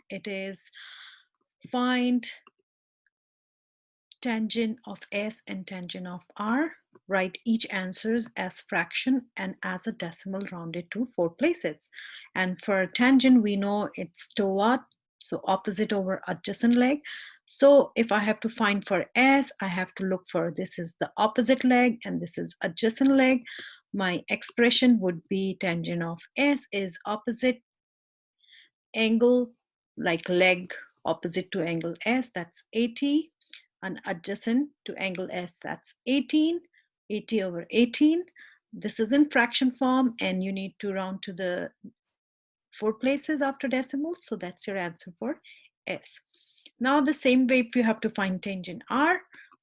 It is find tangent of S and tangent of R. Write each answers as fraction and as a decimal rounded to 4 places. And for tangent, we know it's toward, so opposite over adjacent leg. So if I have to find for S, I have to look for, this is the opposite leg and this is adjacent leg. My expression would be tangent of S is opposite angle, like leg opposite to angle S, that's 80, and adjacent to angle S, that's 18, 80 over 18. This is in fraction form and you need to round to the 4 places after decimals, so that's your answer for S. Now the same way, if you have to find tangent R,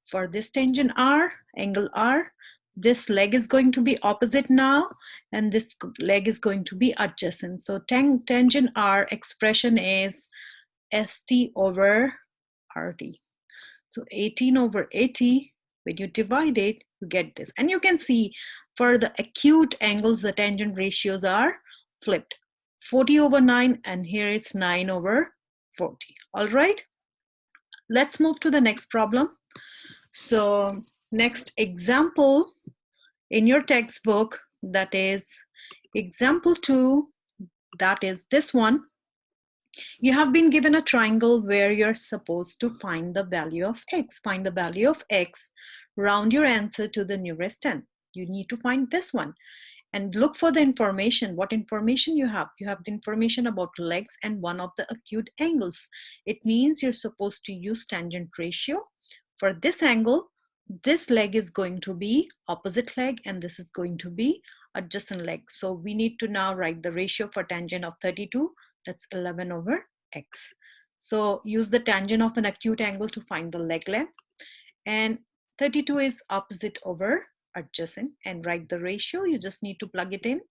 for this tangent R, angle R, this leg is going to be opposite now and this leg is going to be adjacent. So tangent R expression is ST over RT. So 18 over 80, when you divide it, you get this. And you can see for the acute angles, the tangent ratios are flipped. 40 over 9, and here it's 9 over 40. All right, let's move to the next problem. So next example in your textbook, that is example 2, that is this one. You have been given a triangle where you're supposed to find the value of x. Find the value of x, round your answer to the nearest 10. You need to find this one and look for the information. What information you have? You have the information about legs and one of the acute angles. It means you're supposed to use tangent ratio. For this angle, this leg is going to be opposite leg and this is going to be adjacent leg. So we need to now write the ratio for tangent of 32. That's 11 over x. So use the tangent of an acute angle to find the leg length. And 32 is opposite over adjacent, and write the ratio. You just need to plug it in.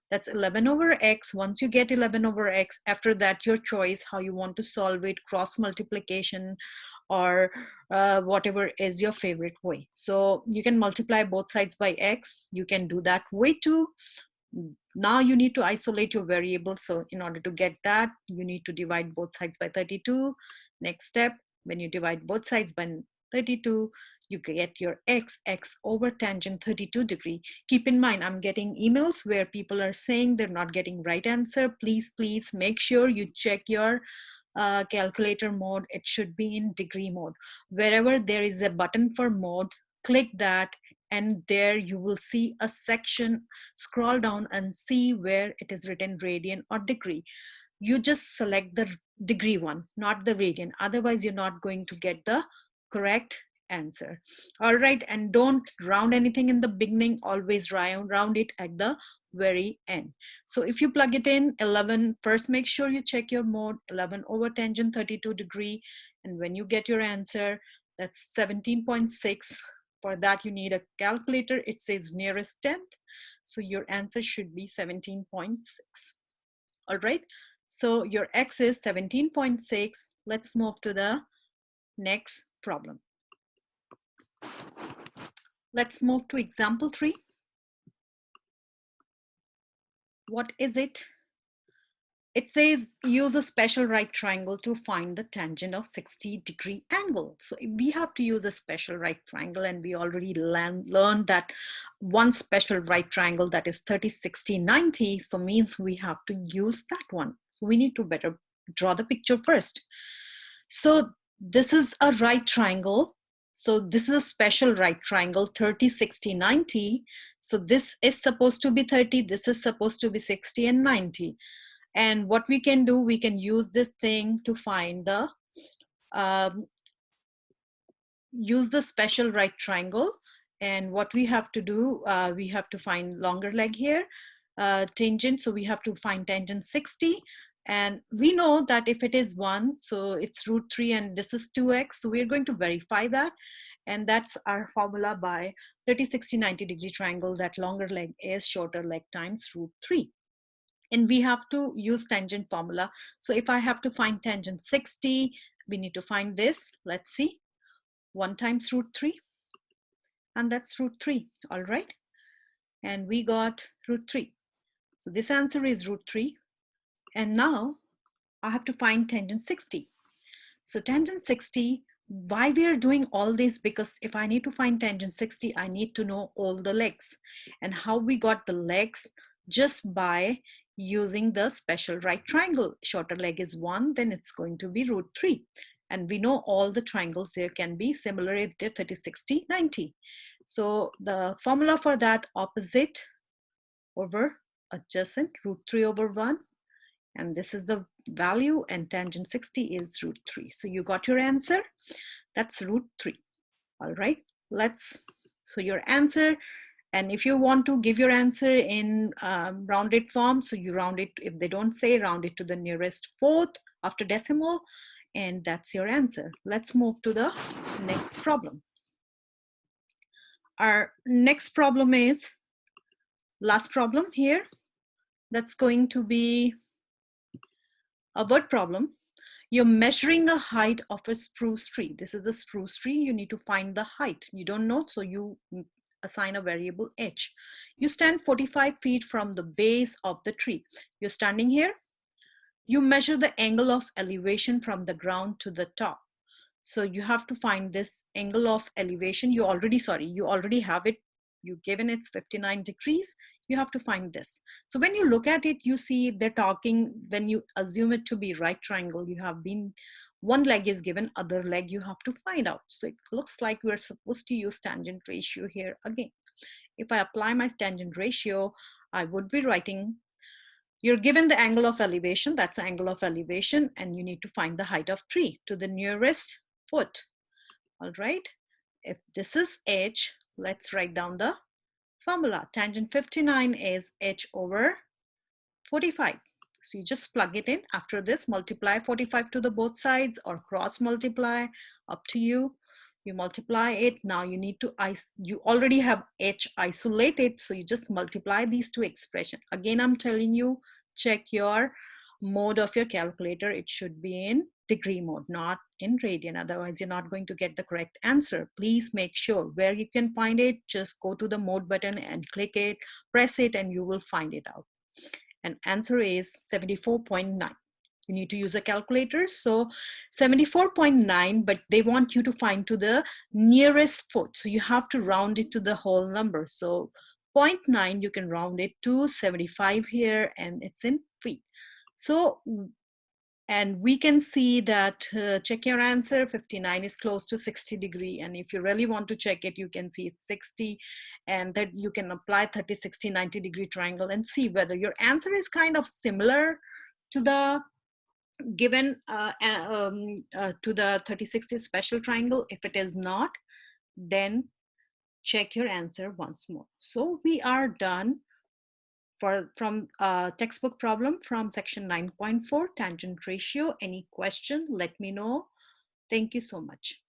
That's 11 over x. Once you get 11 over x, after that, your choice how you want to solve it, cross multiplication or whatever is your favorite way. So you can multiply both sides by x. You can do that way too. Now you need to isolate your variable. So in order to get that, you need to divide both sides by 32. Next step, when you divide both sides by 32, you get your x over tangent 32 degree. Keep in mind, I'm getting emails where people are saying they're not getting right answer. Please make sure you check your calculator mode. It should be in degree mode. Wherever there is a button for mode, click that, and there you will see a section. Scroll down and see where it is written radian or degree. You just select the degree one, not the radian. Otherwise, you're not going to get the correct answer. All right, and don't round anything in the beginning. Always round it at the very end. So if you plug it in 11, first make sure you check your mode, 11 over tangent 32 degree, and when you get your answer, that's 17.6. For that, you need a calculator. It says nearest 10th. So your answer should be 17.6. All right. So your x is 17.6. Let's move to the next problem. Let's move to example 3. What is it? It says use a special right triangle to find the tangent of 60-degree angle. So we have to use a special right triangle, and we already learned that one special right triangle, that is 30, 60, 90. So means we have to use that one. So we need to better draw the picture first. So this is a right triangle. So this is a special right triangle, 30, 60, 90. So this is supposed to be 30, this is supposed to be 60 and 90. And what we can do, we can use this thing to find the, use the special right triangle. And what we have to do, we have to find longer leg here, tangent. So we have to find tangent 60. And we know that if it is 1, so it's root 3 and this is 2x. So we're going to verify that. And that's our formula by 30, 60, 90 degree triangle, that longer leg is shorter leg times root 3. And we have to use tangent formula. So if I have to find tangent 60, we need to find this. Let's see. 1 times root 3. And that's root 3. All right. And we got root 3. So this answer is root 3. And now I have to find tangent 60. So tangent 60, why we are doing all this? Because if I need to find tangent 60, I need to know all the legs. And how we got the legs? Just by using the special right triangle. Shorter leg is 1, then it's going to be root 3. And we know all the triangles there can be similar if they're 30, 60, 90. So the formula for that, opposite over adjacent, root 3 over 1. And this is the value, and tangent 60 is root 3. So you got your answer. That's root 3. All right, so your answer, and if you want to give your answer in rounded form, so you round it, if they don't say, round it to the nearest fourth after decimal, and that's your answer. Let's move to the next problem. Our next problem is last problem here. That's going to be a word problem. You're measuring the height of a spruce tree. This is a spruce tree. You need to find the height. You don't know, so you assign a variable h. You stand 45 feet from the base of the tree. You're standing here. You measure the angle of elevation from the ground to the top. So you have to find this angle of elevation. You already have it. You given it's 59 degrees. You have to find this. So when you look at it, you see they're talking, when you assume it to be right triangle, you have been, one leg is given, other leg you have to find out. So it looks like we're supposed to use tangent ratio here again. If I apply my tangent ratio, I would be writing, you're given the angle of elevation, that's the angle of elevation, and you need to find the height of tree to the nearest foot. All right, if this is h, let's write down the formula. Tangent 59 is h over 45. So you just plug it in. After this, multiply 45 to the both sides or cross multiply, up to you. You multiply it. Now you need to, you already have h isolated, so you just multiply these two expressions. Again, I'm telling you, check your mode of your calculator. It should be in degree mode, not in radian. Otherwise, you're not going to get the correct answer. Please make sure where you can find it. Just go to the mode button and click it, press it, and you will find it out. And answer is 74.9. You need to use a calculator. So 74.9, but they want you to find to the nearest foot. So you have to round it to the whole number. So 0.9, you can round it to 75 here, and it's in feet. So, and we can see that, check your answer, 59 is close to 60 degree. And if you really want to check it, you can see it's 60, and that you can apply 30, 60, 90 degree triangle and see whether your answer is kind of similar to the given to the 30, 60 special triangle. If it is not, then check your answer once more. So we are done from textbook problem from section 9.4, tangent ratio. Any question, let me know. Thank you so much.